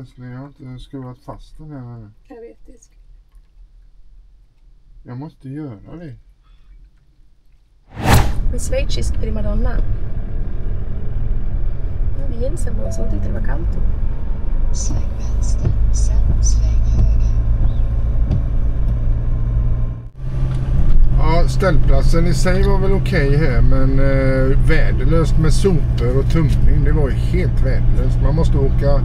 älskling, jag har inte skruvat fast den här nu. Jag vet det. Jag måste göra det. En schweizisk primadonna. Det är Jensenborg som tyckte det var kallt. Sväng vänster, sen sväng höger. Ja, ställplatsen i sig var väl okej här, men värdelöst med sopor och tumning. Det var ju helt värdelöst. Man måste åka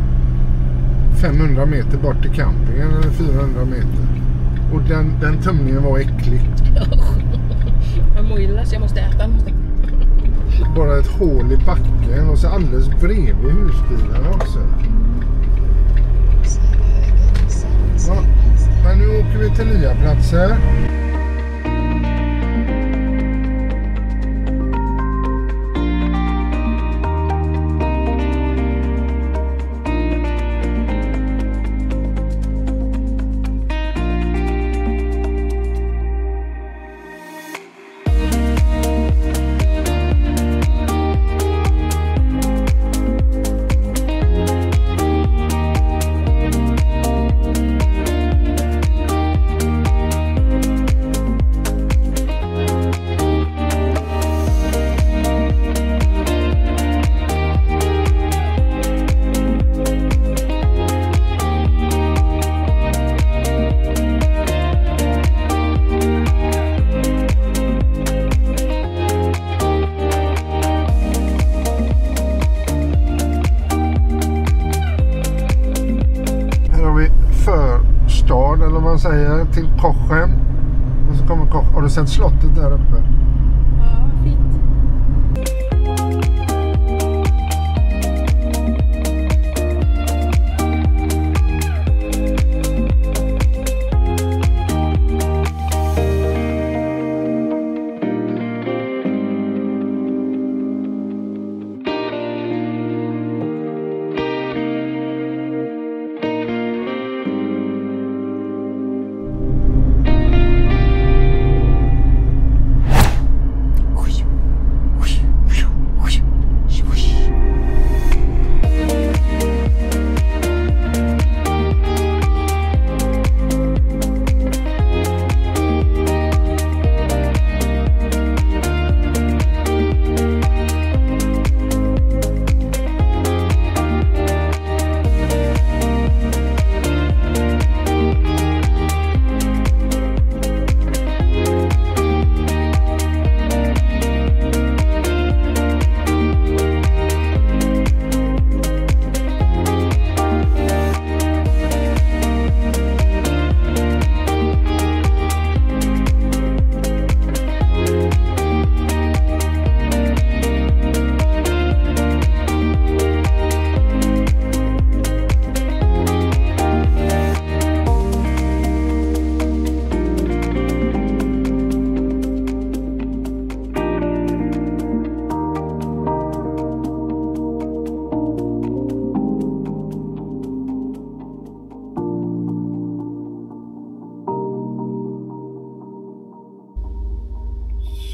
500 meter bort till campingen eller 400 meter. Och den tumningen var äcklig. Jag mår illa så jag måste äta. Bara ett hål i backen och så alldeles bredvid husbilarna också. Sväng höger, sen sväng vänster. Men nu åker vi till nya platser. Eller vad man säger, till Cochem. Och så kommer Cochem. Har du sett slottet där uppe? Ja, fint.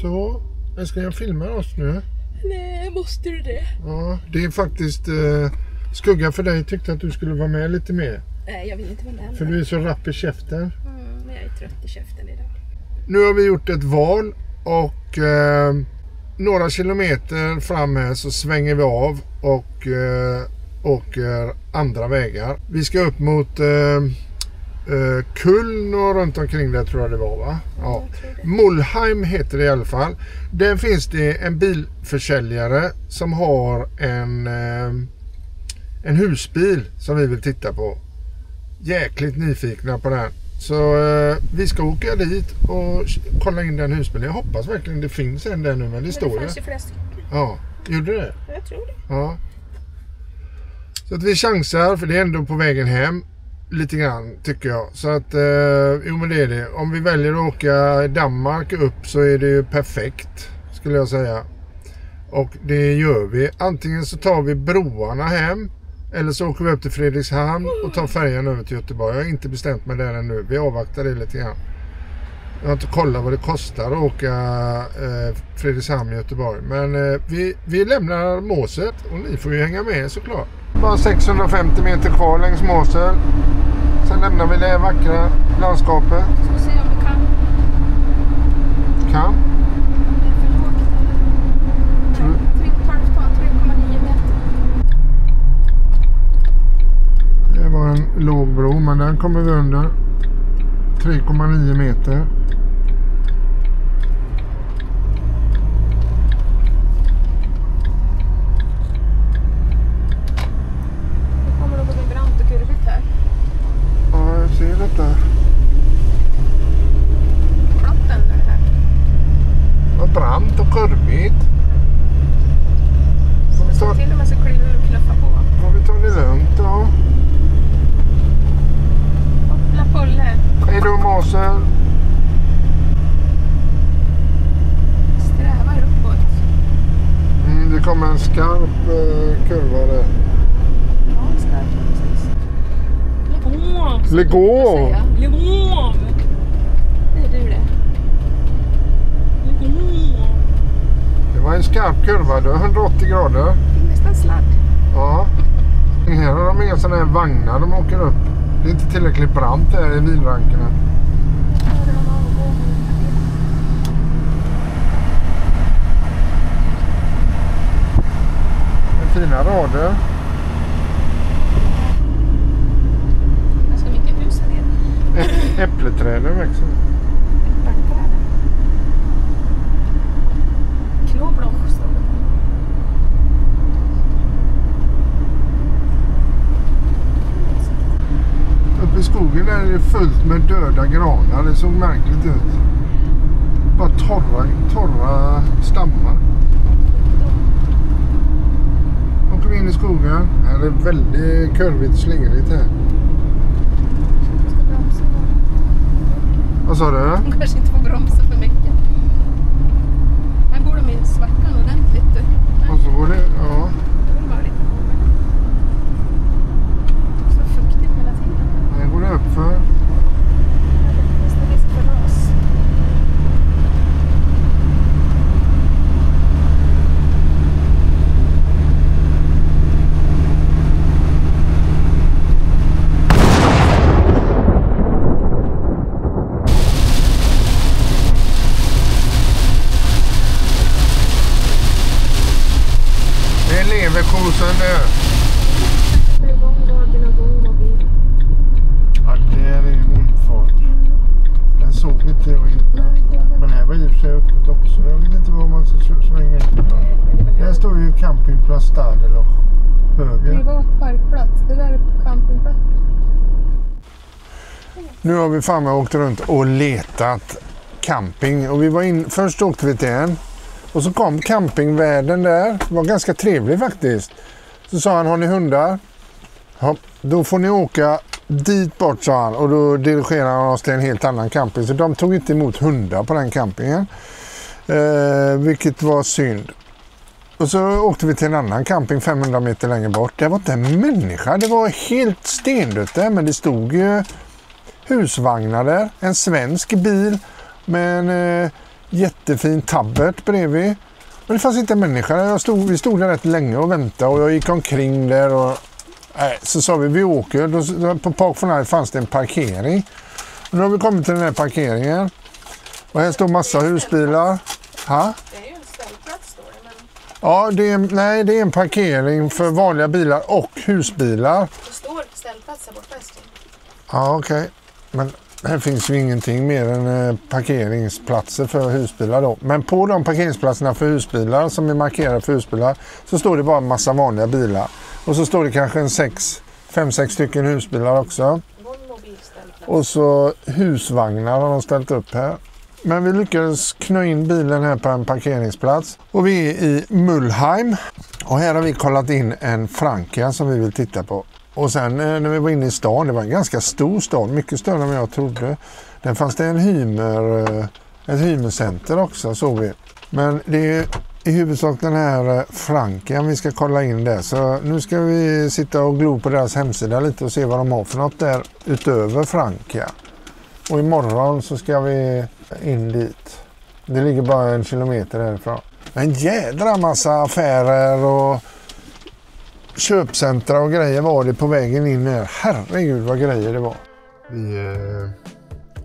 Så, ska jag filma oss nu? Nej, måste du det? Ja, det är faktiskt skugga för dig. Tyckte att du skulle vara med lite mer. Nej, jag vill inte vara med. För du är så rapp i käften. Men jag är trött i käften idag. Nu har vi gjort ett val och några kilometer fram här så svänger vi av och åker andra vägar. Vi ska upp mot Kuln och runt omkring där tror jag det var, va? Ja. Mulheim heter det i alla fall. Där finns det en bilförsäljare som har en husbil som vi vill titta på. Jäkligt nyfikna på den. Så vi ska åka dit och kolla in den husbilen. Jag hoppas verkligen det finns en där nu, men det står ju. Det fanns ju flera stycken. Ja, gjorde det? Jag tror det. Ja. Så att vi chansar, för det är ändå på vägen hem. Lite grann tycker jag. Så att, jo men det är det. Om vi väljer att åka Danmark upp så är det ju perfekt, skulle jag säga. Och det gör vi. Antingen så tar vi broarna hem. Eller så åker vi upp till Fredrikshamn och tar färjan över till Göteborg. Jag har inte bestämt mig där ännu. Vi avvaktar det lite grann. Jag har inte kollat vad det kostar att åka Fredrikshamn i Göteborg. Men vi lämnar Måset och ni får ju hänga med såklart. Bara 650 meter kvar längs Måset. Sen lämnar vi det vackra landskapet. Ska se om vi kan. Kan? Det är för lågt. Tror- 3,9 meter. Det var en låg bro, men den kommer vi under 3,9 meter. Det kommer nog att bli brant och kurvigt här. Ja, jag ser detta. Flotten är det här. Vad brant och kurvigt. Får vi ta, Till och med så kliver du och knuffar på. får vi ta det lugnt då? Hoppla pulle. Hej då Måset. Strävar uppåt. Det kommer en skarp kurva där. Ja, skarpt precis. Lägg av. Lägg av! Lägg av! Det är du det. Lägg av. Det var en skarp kurva, det var 180 grader. Det är nästan sladd. Ja. Här har de inga sådana här vagnar de åker upp. Det är inte tillräckligt brant där i vinrankerna. Det är fina rader. Ganska mycket hus här nere. Äppleträden växer. Knoblauch står det. Uppe i skogen är det fullt med döda granar. Det såg märkligt ut. Bara torra stammar. De kom in i skogen. Här är det väldigt kurvigt slingrigt här. Jag ska bromsa. Vad sa du? De kanske inte får bromsa för mycket. Här går de i svackan ordentligt. Och så går det, ja. Det vill vara lite hårdare. Så fuktigt hela tiden. Här går det upp för. Det finns det risk för ras. Det är leverkosen där. Det är gångdagen och gångmobil. Ja, det är en infart. Den såg inte jag innan. Men här var i och för sig öppet också. Jag vet inte vad man ska svänga in. Här står ju campingplats Stadeloch höger. Privat parkplats. Det där är campingplats. Nu har vi fan åkt runt och letat camping. Och vi var först åkte vi till en. Och så kom campingvärden där. Det var ganska trevlig faktiskt. Så sa han, har ni hundar? Ja, då får ni åka dit bort, sa han. Och då dirigerade han oss till en helt annan camping. Så de tog inte emot hundar på den campingen. Vilket var synd. Och så åkte vi till en annan camping 500 meter längre bort. Det var inte en människa. Det var helt stendött där. Men det stod ju husvagnar där. En svensk bil med en jättefin tabbert bredvid. Men det fanns inte en människa. Vi stod där rätt länge och väntade. Och jag gick omkring där och så sa vi åker. Då, på Park for Night fanns det en parkering. Och nu har vi kommit till den här parkeringen. Och här står massa husbilar. Ha? Det är ju en ställplats står det. Men Ja, det är en parkering för vanliga bilar och husbilar. det står ställplats här borta. Ja, okej. Men här finns ju ingenting mer än parkeringsplatser för husbilar då. Men på de parkeringsplatserna för husbilar som är markerade för husbilar så står det bara en massa vanliga bilar. Och så står det kanske en 5-6 stycken husbilar också. Och så husvagnar har de ställt upp här. Men vi lyckades knö in bilen här på en parkeringsplats. Och vi är i Mulheim. Och här har vi kollat in en Frankia som vi vill titta på. Och sen när vi var inne i stan, det var en ganska stor stad, mycket större än jag trodde. Där fanns det ett hymercenter också, såg vi. Men det är i huvudsak den här Frankian vi ska kolla in där. Så nu ska vi sitta och glo på deras hemsida lite och se vad de har för något där utöver Frankia. Och imorgon så ska vi in dit. Det ligger bara 1 kilometer därifrån. En jädra massa affärer och köpcentra och grejer var det på vägen in här. Herregud vad grejer det var. Vi är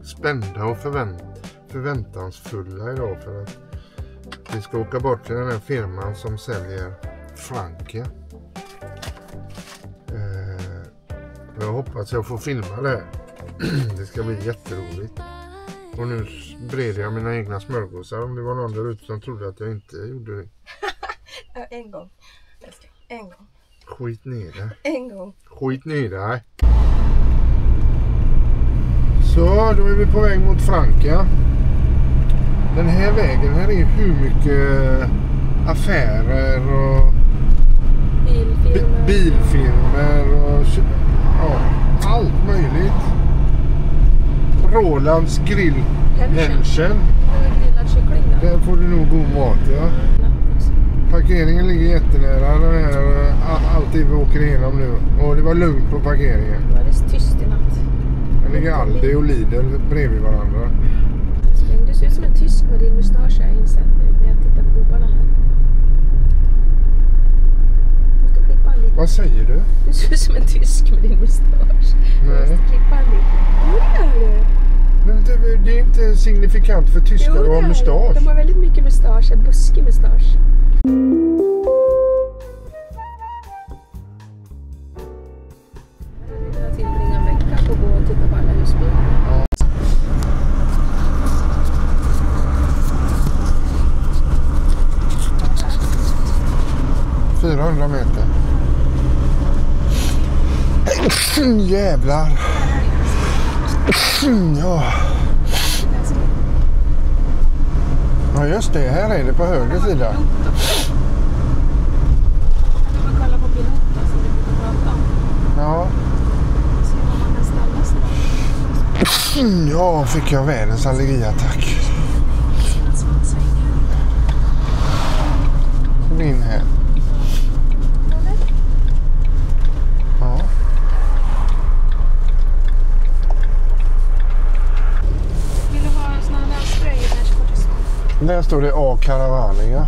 spända och förväntansfulla idag för att vi ska åka bort till den här firman som säljer Frankia. Jag hoppas jag får filma det. Det ska bli jätteroligt. Och nu breder jag mina egna smörgåsar om det var någon där ute som trodde att jag inte gjorde det. En gång. En gång. Skit ner det. En gång. Skit ner det. Så då är vi på väg mot Frankia. Den här vägen här är hur mycket affärer och bilfilmer och ja, allt möjligt. Rolands grill Hänschen. Grillad kyckling då? Där får du nog god mat, ja. Parkeringen ligger jättenära den här, allt det vi åker igenom nu. Och det var lugnt på parkeringen. Det var det tyst i natt. Det ligger Aldi och Lidl bredvid varandra. Du ser ut som en tysk med din mustasch, jag insett nu när jag tittar på gubbarna här. Jag ska klippa lite. Vad säger du? Du ser ut som en tysk med din mustasch. Jag måste klippa lite. Vad gör du? Men det är inte signifikant för tyskar att ha mustasch. De har väldigt mycket mustasch, en buskig mustasch. Jag tillbringar en vecka på att gå och titta på alla husbilar. 400 meter. Jävlar. Ja. Ja just det, här är det på höger sida. Kan man kolla på piloten som vi brukar prata om? Ja. Se om man kan ställa sig. Ja, fick jag världens allergiattack. Kom in här. Ja. Vill du ha såna här spray i dashkortet? Där står det A Caravania. Ja,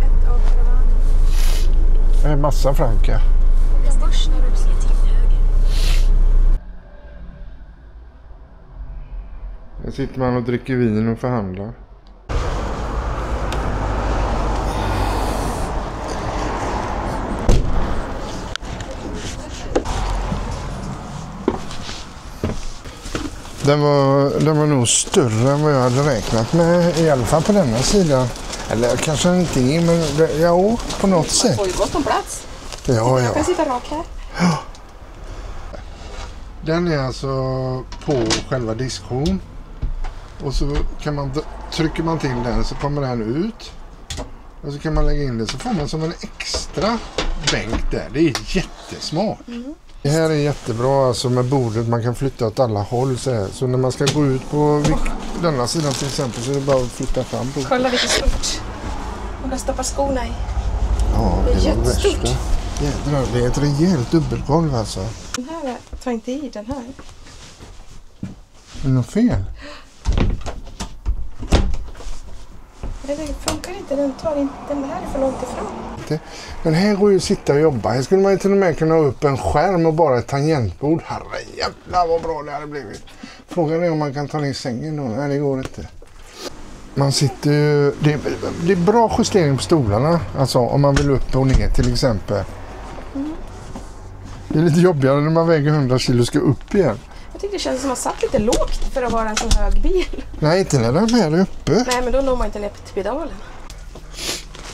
ett av karavanen. Det är massa Frankia. Jag börsnar upp sig till höger. Där sitter man och dricker vin och förhandlar. Den var nog större än vad jag hade räknat med, i alla fall på denna sidan. Eller kanske inte är, men ja, på något sätt. Får ju gott om plats. Ja. Jag kan sitta rak här. Ja. Den är alltså på själva diskon. Och så kan man, trycker man till den så kommer den ut. Och så kan man lägga in det så får man som en extra bänk där. Det är jättesmart. Det här är jättebra alltså med bordet, man kan flytta åt alla håll så här. Så när man ska gå ut på denna sidan till exempel så är det bara att flytta fram bordet. Kolla vilket stort. Man kan stoppa skorna i. Ja, Det är var jättestort. värsta. Jädrar, det är ett rejält dubbelgolv alltså. Den här, ta inte i den här. Är det något fel? Det funkar inte, den här är för långt ifrån. Den här går ju att sitta och jobba. Här skulle man ju till och med kunna ha upp en skärm och bara ett tangentbord. Herrejävlar vad bra det hade blivit. Frågan är om man kan ta ner sängen då. Nej, det går inte. Man sitter ju... Det är bra justering på stolarna. Alltså om man vill upp och ner till exempel. Det är lite jobbigare när man väger 100 kilo och ska upp igen. Jag tyckte det kändes som att man satt lite lågt för att vara en så hög bil. Nej, inte när den är uppe. Nej, men då når man inte ner till pedalen.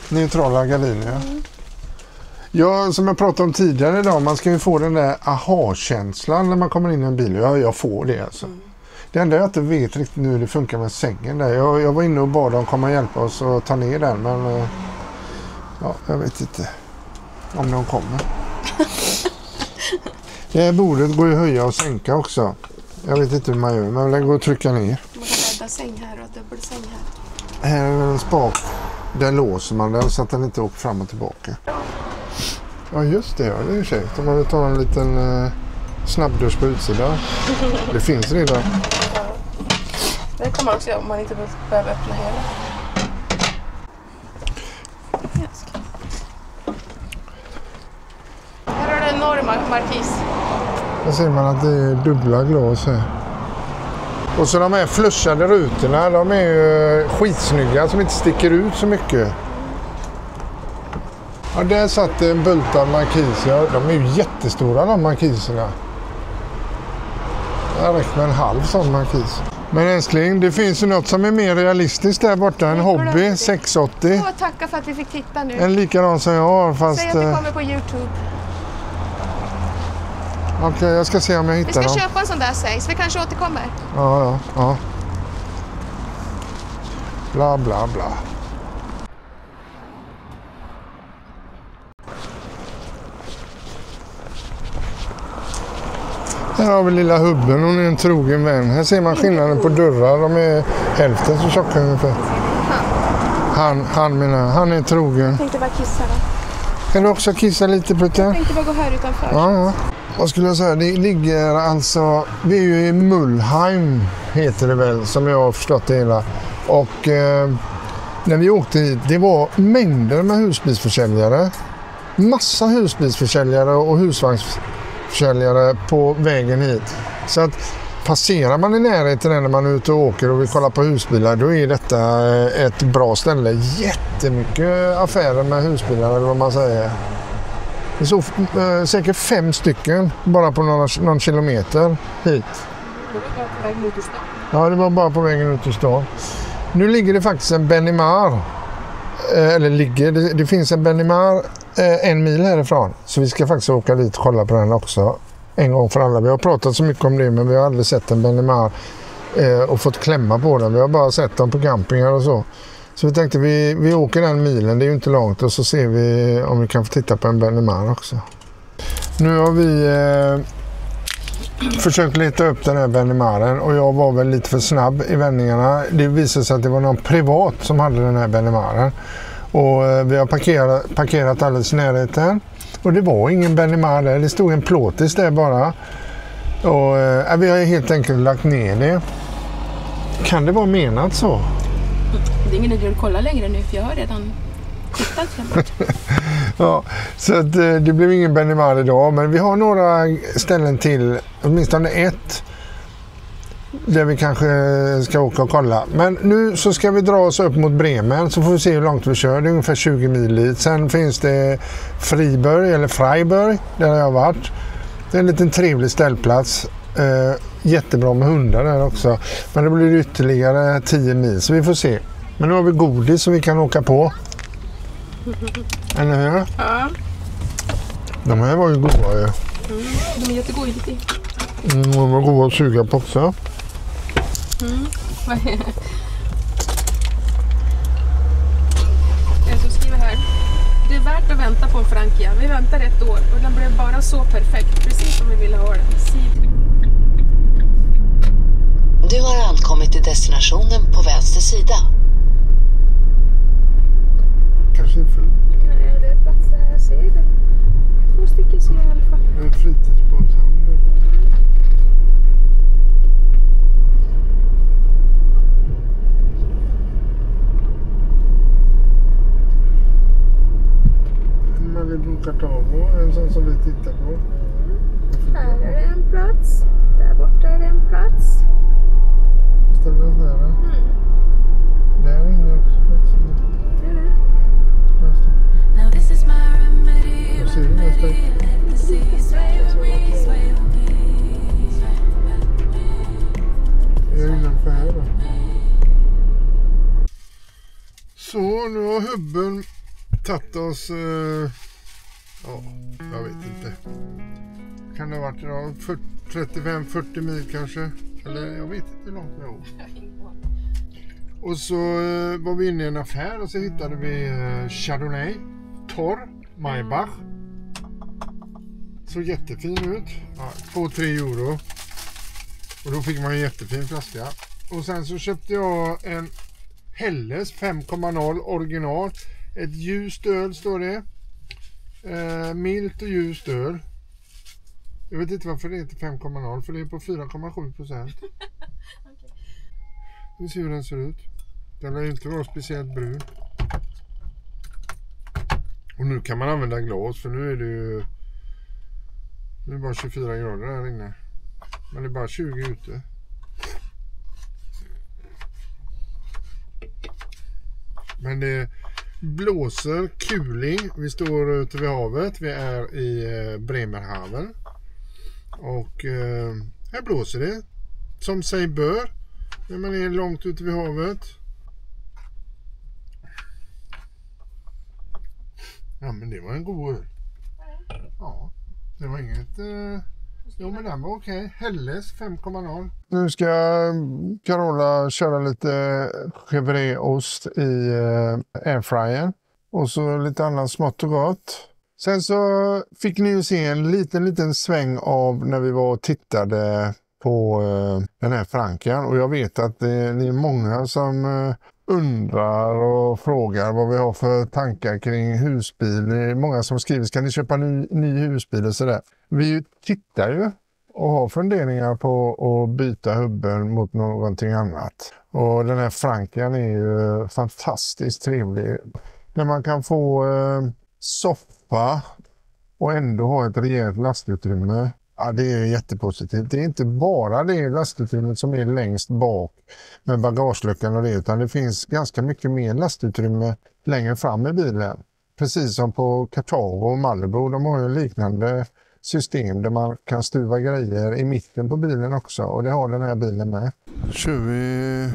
Neutrala gardiner, ja. Ja, som jag pratade om tidigare idag, man ska ju få den där aha-känslan när man kommer in i en bil. Ja, jag får det alltså. Det enda jag inte vet riktigt nu hur det funkar med sängen där. Jag var inne och bad dem komma och hjälpa oss att ta ner den, men ja, jag vet inte om de kommer. Det här bordet går ju att höja och sänka också. Jag vet inte hur man gör, men det går att trycka ner. Man kan bädda säng här och dubbelsäng här. Här är en spak. Där låser man den så att den inte åker fram och tillbaka. Ja just det, ja, det är käckt. Om man vill ta en liten snabbdusch på utsidan. Det finns redan. Det kan man också göra om man inte behöver öppna hela. Här har du en enorm markis. Här ser man att det är dubbla glas här. Och så de här flushade rutorna, de är ju skitsnygga som inte sticker ut så mycket. Ja, där satt en bultad markis. Ja, de är ju jättestora de markiserna. Det räcker med en halv sån markis. Men älskling, det finns ju något som är mer realistiskt där borta. En Hobby 680. Åh, tacka för att vi fick titta nu. En likadan som jag har fast... Säg att det kommer på YouTube. Okej, jag ska se om jag hittar Vi ska dem. köpa en sån där sägs. Vi kanske återkommer. Ja. Bla bla bla. Här har vi lilla Hubben, hon är en trogen vän. Här ser man skillnaden på dörrar, de är hälften så tjocka ungefär. Han är trogen. Jag tänkte bara kissa då. Kan du också kissa lite Putte? Jag tänkte bara gå här utanför. Ja. Vad skulle jag säga? Det ligger alltså... Vi är ju i Mulheim, heter det väl, som jag har förstått det hela. Och när vi åkte hit, det var mängder med husbilsförsäljare. Massa husbilsförsäljare och husvagnsförsäljare på vägen hit. Så att passerar man i närheten när man är ute och åker och vill kolla på husbilar, då är detta ett bra ställe. Jättemycket affärer med husbilar, eller vad man säger. Det såg säkert 5 stycken bara på någon kilometer hit. Ja, det var bara på vägen ut till stan. Nu ligger det faktiskt en Benimar. Det finns en Benimar 1 mil härifrån. Så vi ska faktiskt åka dit och kolla på den också. En gång för alla. Vi har pratat så mycket om det, men vi har aldrig sett en Benimar och fått klämma på den. Vi har bara sett dem på campingar och så. Så vi tänkte vi åker den milen, det är ju inte långt, och så ser vi om vi kan få titta på en Benimar också. Nu har vi försökt leta upp den här Benimaren och jag var väl lite för snabb i vändningarna. Det visade sig att det var någon privat som hade den här Benimaren. Och vi har parkerat alldeles i närheten. Och det var ingen Benimar där, det stod en plåtis där bara. Och vi har helt enkelt lagt ner det. Kan det vara menat så? Det är ingen idé att kolla längre nu, för jag har redan tittat framåt. Ja, så att, det blev ingen Benimar idag, men vi har några ställen till, åtminstone ett, där vi kanske ska åka och kolla. Men nu så ska vi dra oss upp mot Bremen, så får vi se hur långt vi kör. Det är ungefär 20 mil dit. Sen finns det Freiburg, där jag har varit. Det är en liten trevlig ställplats. Jättebra med hundar där också. Men det blir ytterligare 10 mil, så vi får se. Men nu har vi godis så vi kan åka på. Eller hur? Ja. De här var ju goda ju. De är jättegoda lite. De var goda att suga på också. Jag ska skriva här. Det är värt att vänta på en Frankia. Vi väntar 1 år och den blev bara så perfekt. Precis som vi ville ha den. Du har ankommit till destinationen på vänster sida. Kanske inte fullt. Nej, det är platser här. Jag ser det. 2 stycken ser jag i alla fall. En fritidsbåtshamn. Man vill boka Tavo, en sån som vi tittar på. Här är det en plats. Där borta är det en plats. Ställer oss nära. Där inne är också platsen. Det är det. Jag ser det nästan. Jag är innanför här då. Så, nu har hubben tagit oss, jag vet inte. Kan det ha varit 35-40 mil kanske? Eller jag vet inte hur långt jag åkt. Och så var vi inne i en affär och så hittade vi Chardonnay, torr, Maybach. Så jättefin ut. Ja, 2-3 euro. Och då fick man en jättefin flaska. Och sen så köpte jag en Helles 5,0 original. Ett ljust öl står det. Milt och ljust öl. Jag vet inte varför det heter 5,0 för det är på 4,7%. Okej. Vi ser hur den ser ut. Den lär inte vara speciellt brun. Och nu kan man använda glas för nu är det ju... Nu är det bara 24 grader här inne. Men det är bara 20 ute. Men det blåser kuling. Vi står ute vid havet. Vi är i Bremerhaven. Och här blåser det. Som sig bör. När man är långt ute vid havet. Ja, men det var en god öl. Ja, det var inget... Jo, men den var okej. Helles 5,0. Nu ska Carola köra lite chèvreost i airfryer. Och så lite annat smått och gott. Sen så fick ni ju se en liten sväng av när vi var och tittade på den här Frankian. Och jag vet att det är många som undrar och frågar vad vi har för tankar kring husbil. Det är många som skriver, ska ni köpa ny husbil och sådär. Vi tittar ju och har funderingar på att byta hubben mot någonting annat. Och den här Frankian är ju fantastiskt trevlig. När man kan få soffa och ändå ha ett rejält lastutrymme. Ja, det är jättepositivt. Det är inte bara det lastutrymmet som är längst bak med bagageluckan och det, utan det finns ganska mycket mer lastutrymme längre fram i bilen. Precis som på Cartago och Malibu, de har ju liknande system där man kan stuva grejer i mitten på bilen också, och det har den här bilen med. Kör vi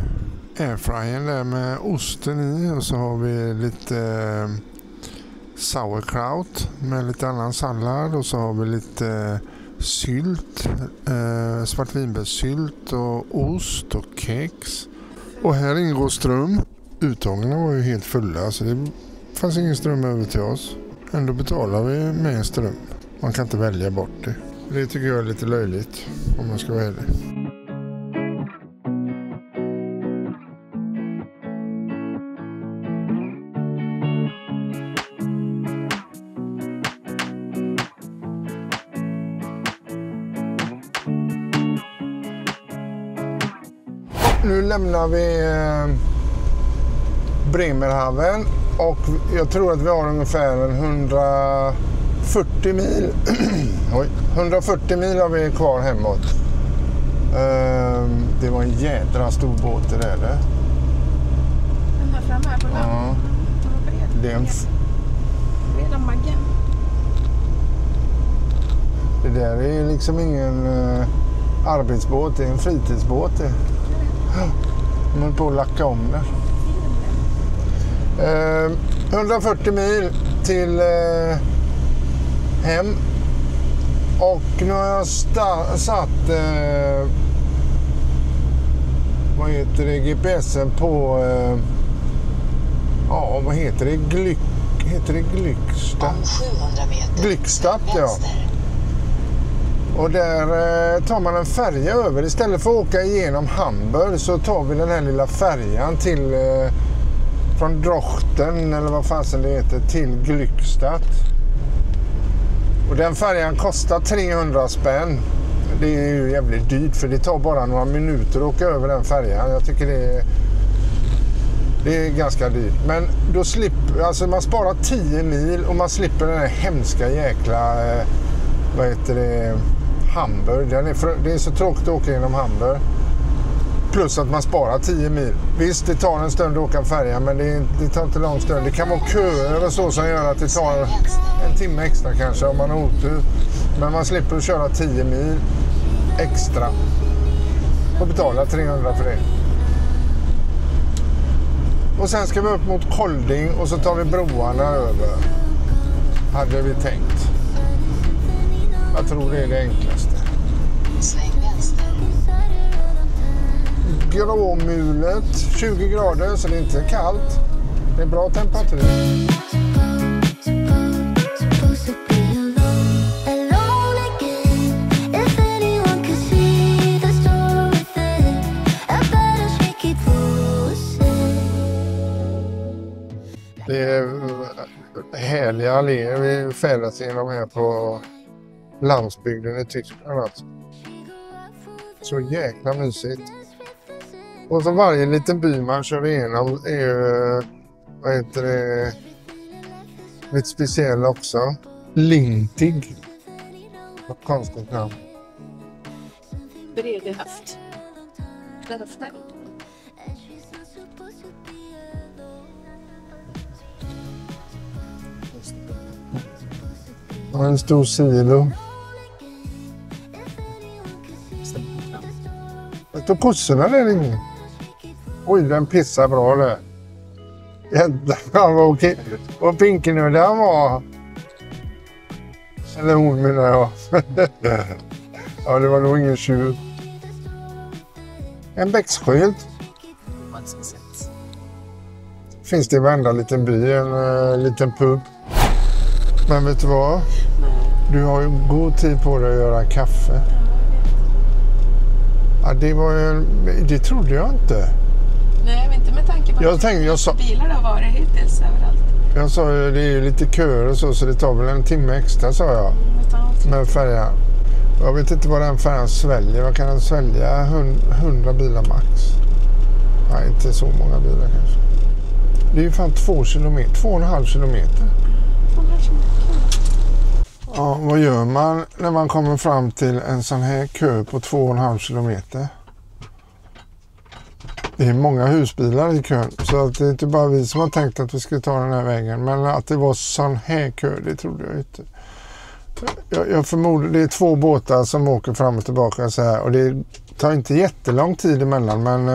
airfryern där med osten i och så har vi lite sauerkraut med lite annan sallad och så har vi lite sylt, svartvinbärssylt och ost och kex. Och här ingår ström. Uttagarna var ju helt fulla så det fanns ingen ström över till oss. Ändå betalar vi med ström. Man kan inte välja bort det. Det tycker jag är lite löjligt om man ska vara ärlig. Nu lämnar vi Bremerhaven och jag tror att vi har ungefär 140 mil. Oj, 140 mil har vi kvar hemåt. Det var en jädra stor båt det där. Den här framme här på land. Ja. Det är en Redan maggen. Det där är liksom ingen arbetsbåt, det är en fritidsbåt. Man håller på att lacka om det. 140 mil till hem. Och nu har jag satt vad heter det, GPSen på ja, vad heter det? Heter det Glykstad? Om 700 meter. Glykstad, ja. Och där tar man en färja över. Istället för att åka igenom Hamburg så tar vi den här lilla färjan till från Drochten eller vad fasen det heter till Glykstad. Och den färjan kostar 300 spänn. Det är ju jävligt dyrt för det tar bara några minuter att åka över den färjan. Jag tycker det är ganska dyrt. Men då slipper, alltså man sparar 10 mil och man slipper den här hemska jäkla vad heter det, Hamburg. Det är så tråkigt att åka genom Hamburg. Plus att man sparar 10 mil. Visst, det tar en stund att åka färja, men det tar inte lång stund. Det kan vara köer och så som gör att det tar en timme extra kanske om man har otur. Men man slipper att köra 10 mil extra och betala 300 för det. Och sen ska vi upp mot Kolding och så tar vi broarna över. Hade vi tänkt. Jag tror det är det enklaste. Sväng vänster. Gråmulet, 20 grader så det är inte kallt. Det är bra temperatur. Det är härliga alléer vi färdas igenom här på landsbygden i Tyskland alltså. Så jäkla mysigt. Och så varje liten by man kör igenom är vad heter det, lite speciell också. Lintig. Vad konstigt namn. Bredehaft. Och en stor silo. Jag tog kossorna där inne. Oj, den pissar bra där. Jävlar vad okej. Vad pinkenödig han var. Eller hon menar jag. Ja, det var nog ingen tjur. En bäckskylt. Finns det i varenda liten by, en liten pub. Men vet du vad? Nej. Du har ju god tid på dig att göra kaffe. Ja, det trodde jag inte. Nej, men inte med tanke på att bilar har varit hittills överallt. Jag sa ju, det är ju lite köer och så det tar väl en timme extra, sa jag. Med färjan. Jag vet inte vad den färjan sväljer. Vad kan den svälja? 100 bilar max. Nej, inte så många bilar kanske. Det är ju fan 2,5 kilometer. Ja, vad gör man när man kommer fram till en sån här kö på 2,5 kilometer? Det är många husbilar i kön, så att det är inte bara vi som har tänkt att vi skulle ta den här vägen. Men att det var sån här kö, det trodde jag inte. Jag förmodar det är 2 båtar som åker fram och tillbaka så här. Och det tar inte jättelång tid emellan, men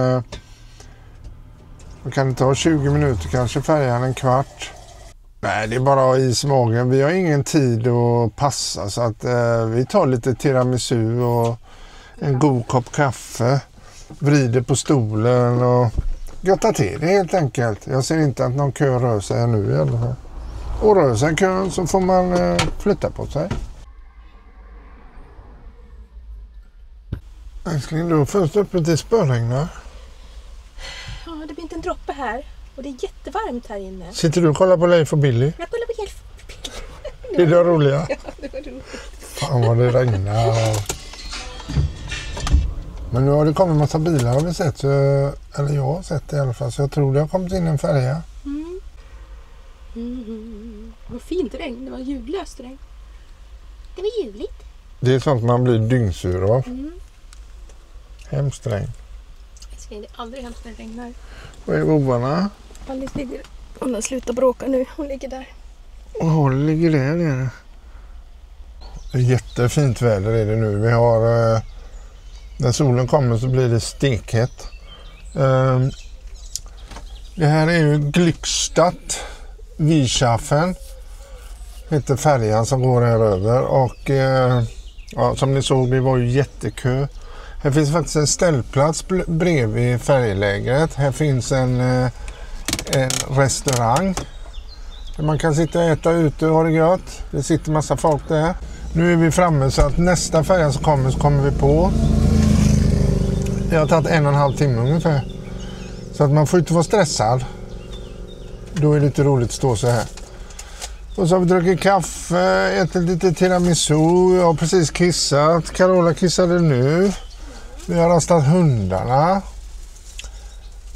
man kan ta 20 minuter, kanske färjan en kvart. Nej, det är bara att ha is i magen. Vi har ingen tid att passa, så att vi tar lite tiramisu och en god kopp kaffe. Vrider på stolen och göttar till det helt enkelt. Jag ser inte att någon kö rör sig nu i alla fall. Och rör sig kön så får man flytta på sig. Älskling, då först uppe till spöregnar. Ja, det blir inte en droppe här. Och det är jättevarmt här inne. Sitter du och kollar på Leif och Billy? Jag kollar på Leif och Billy. Det är det roliga? Ja, det var roligt. Fan vad det regnar. Men nu har det kommit en massa bilar har vi sett. Så, eller jag har sett det i alla fall. Så jag tror det har kommit in en färja. Vad fint regn. Det var ljudlöst regn. Det var ljuvligt. Det är sånt man blir dyngsur av. Hemskt regn. Det är aldrig hemskt när det regnar. Vad är bovarna? Alice ligger... Hon har slutat bråka nu. Hon ligger där. Åh, det ligger där nere. Det är jättefint väder är det nu. Vi har... när solen kommer så blir det stekhett. Det här är ju Glückstadt Wieschaffen. Heter färjan som går här över. Och ja, som ni såg, det var ju jättekö. Här finns faktiskt en ställplats bredvid färjelägret. Här finns en restaurang. Där man kan sitta och äta ute och ha det gött. Det sitter massa folk där. Nu är vi framme så att nästa färja som kommer så kommer vi på. Det har tagit 1,5 timme ungefär. Så att man får inte vara stressad. Då är det lite roligt att stå så här. Och så har vi druckit kaffe, ätit lite tiramisu. Jag har precis kissat. Carola kissade nu. Vi har rastat hundarna.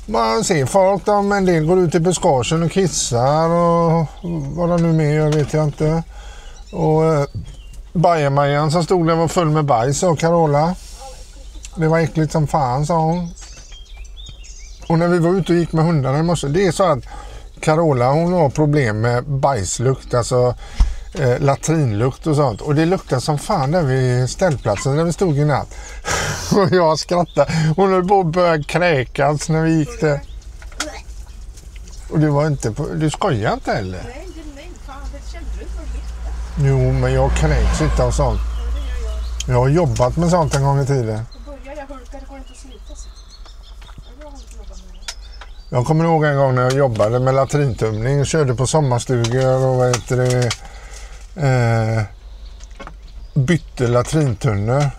Man ser folk, en del går ut i buskagen och kissar. Och vad de nu med gör vet jag inte. Och bajamajan som stod där var full med bajs, sa Carola. Det var äckligt som fan, sa hon. Och när vi var ute och gick med hundarna i morse, det är så att Carola hon har problem med bajslukt, alltså latrinlukt och sånt. Och det luktar som fan där vid ställplatsen där vi stod i natt. Och jag skrattade. Hon höll på att börja kräkas när vi gick där. Och det var inte på, du skojar inte heller? Nej, fan, det kände du inte. Jo, men jag kräks inte av sånt. Jag har jobbat med sånt en gång i tiden. Jag kommer ihåg en gång när jag jobbade med latrintumning och körde på sommarstugor och bytte latrintunnor.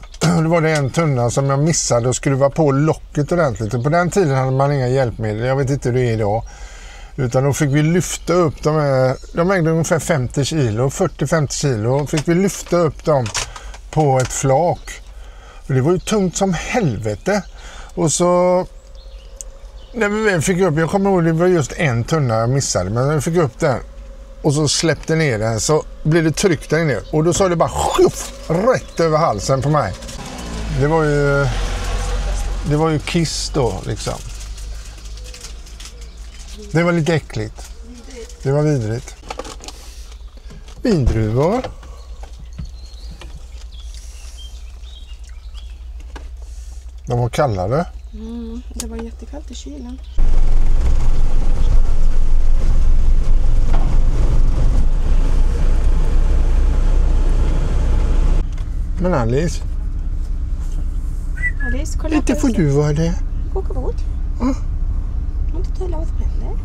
Då var det en tunna som jag missade och skruva på locket ordentligt. Och på den tiden hade man inga hjälpmedel. Jag vet inte hur det är idag. Utan då fick vi lyfta upp de vägde ungefär 50 kilo, 40-50 kilo. Fick vi lyfta upp dem på ett flak. Och det var ju tungt som helvete. Och så när vi fick upp, jag kommer ihåg det var just en tunna jag missade, men när vi fick upp den och så släppte ner den så blev det tryck där inne. Och då sa det bara sjuff, rätt över halsen på mig. Det var ju kiss då liksom. Det var lite äckligt. Det var vidrigt. Vindruvor. De var kallade. Det var jättekallt i kylen. Men Alice, Kolla inte får du vara det. Åka bort. Ja. Inte tulla åt heller.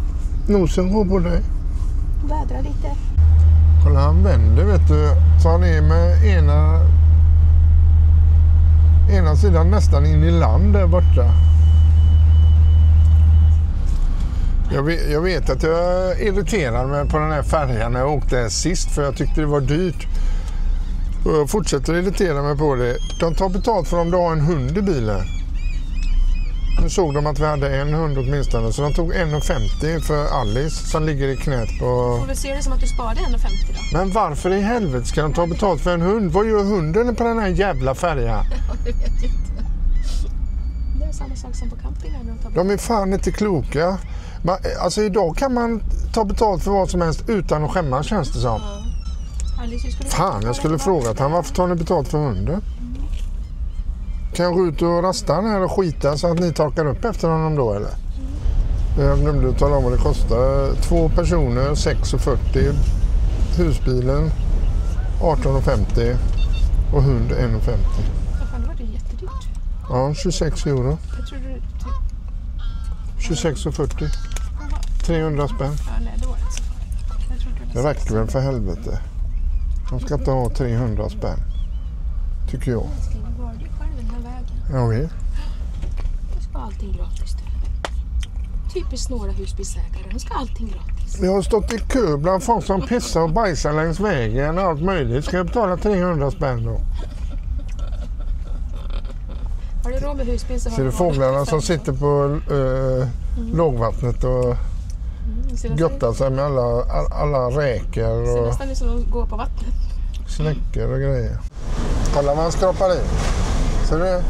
Nosen går på dig. Vädra lite. Kolla, han vänder, vet du. Så han är med ena sidan nästan in i land där borta. Jag vet att jag irriterade mig på den här färjan när jag åkte sist, för jag tyckte det var dyrt. Och jag fortsätter irritera mig på det. De tar betalt för om du har en hund i bilen. Nu såg de att vi hade en hund åtminstone, så de tog 1,50 för Alice som ligger i knät på... Får vi se det som att du sparade 1,50 då? Men varför i helvete ska de ta betalt för en hund? Vad gör hunden på den här jävla färjan? Ja, det vet jag inte. Det är samma sak som på campingar när de tar betalt. De är fan inte kloka. Alltså idag kan man ta betalt för vad som helst utan att skämmas, känns det som. Ja. Alice, Fan, jag skulle frågat han varför tar ni betalt för hunden? Kan jag gå ut och rasta här och skita så att ni takar upp efter honom då, eller? Jag glömde att tala om vad det kostar. 2 personer, 6,40. Husbilen 18,50 och hund 1,50. Fan, det var det jättedyrt. Ja, 26 euro. Jag tror du... 26,40. 300 spänn. Ja, nej, det var inte så. Jag tror Det räcker väl för helvete. De ska inte ha 300 spänn. Tycker jag. Vad var det själv den här vägen? Ja, vi. Det ska allting gratis där. Typiskt snåla husbilsägare. De ska allting gratis. Vi har stått i kö bland folk som pissar och bajsar längs vägen och allt möjligt. Ska jag betala 300 spänn då? Har du råd med husbil så har Ser du fåglarna som sitter på lågvattnet och göttar sig med alla räkor Det ser och nästan ut som de går på vattnet. snäckor och grejer. Kolla vad han skrapar i. Ser du det?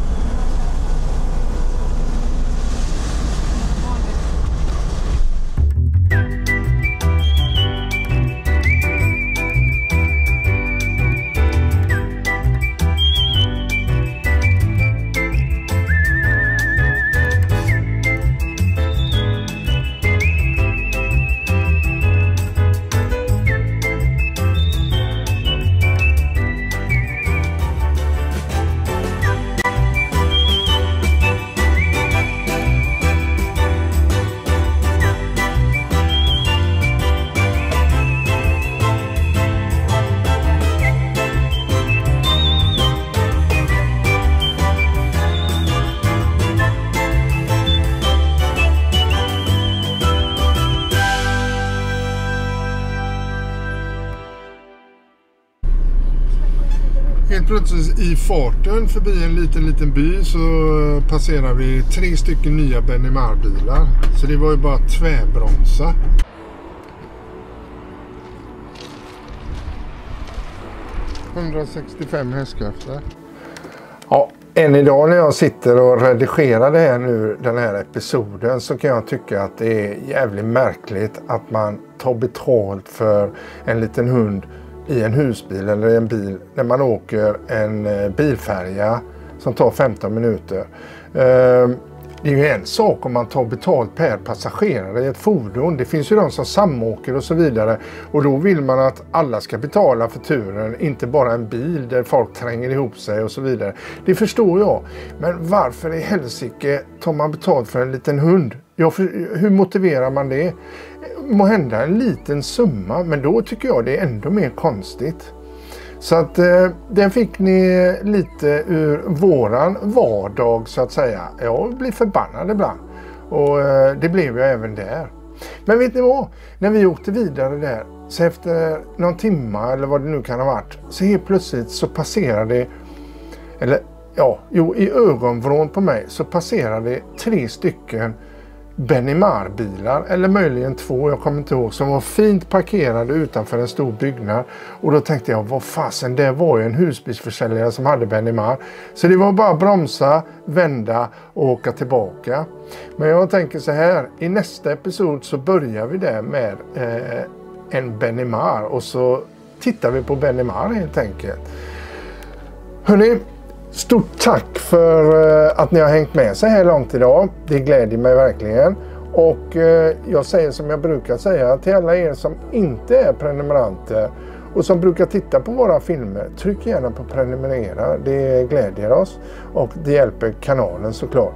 Helt plötsligt i farten förbi en liten by så passerar vi 3 stycken nya Benimar-bilar. Så det var ju bara tvärbromsa. ...165 hästkrafter. Ja, än idag när jag sitter och redigerar det här nu, den här episoden, så kan jag tycka att det är jävligt märkligt att man tar betalt för en liten hund i en husbil eller en bil när man åker en bilfärja som tar 15 minuter. Det är ju en sak om man tar betalt per passagerare i ett fordon. Det finns ju de som samåker och så vidare. Och då vill man att alla ska betala för turen. Inte bara en bil där folk tränger ihop sig och så vidare. Det förstår jag. Men varför i helsike tar man betalt för en liten hund? Hur motiverar man det? Må hända en liten summa, men då tycker jag det är ändå mer konstigt. Så att den fick ni lite ur våran vardag så att säga. Jag blir förbannad ibland. Och det blev jag även där. Men vet ni vad? När vi åkte vidare där, så efter någon timma eller vad det nu kan ha varit, så helt plötsligt så passerade i ögonvrån på mig så passerade 3 stycken Benimar-bilar, eller möjligen 2, jag kommer inte ihåg, som var fint parkerade utanför en stor byggnad. Och då tänkte jag, vad fasen, det var ju en husbilsförsäljare som hade Benimar. Så det var bara bromsa, vända och åka tillbaka. Men jag tänker så här, i nästa episod så börjar vi där med en Benimar och så tittar vi på Benimar helt enkelt. Hörrni, stort tack för att ni har hängt med så här långt idag. Det glädjer mig verkligen. Och jag säger som jag brukar säga till alla er som inte är prenumeranter och som brukar titta på våra filmer. Tryck gärna på prenumerera. Det glädjer oss och det hjälper kanalen såklart.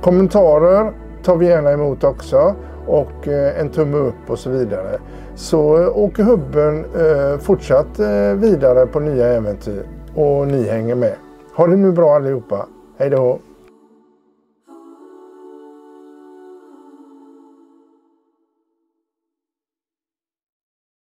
Kommentarer tar vi gärna emot också. Och en tumme upp och så vidare. Så åker hubben fortsatt vidare på nya äventyr. Och ni hänger med. Ha det nu bra allihopa. Hej då!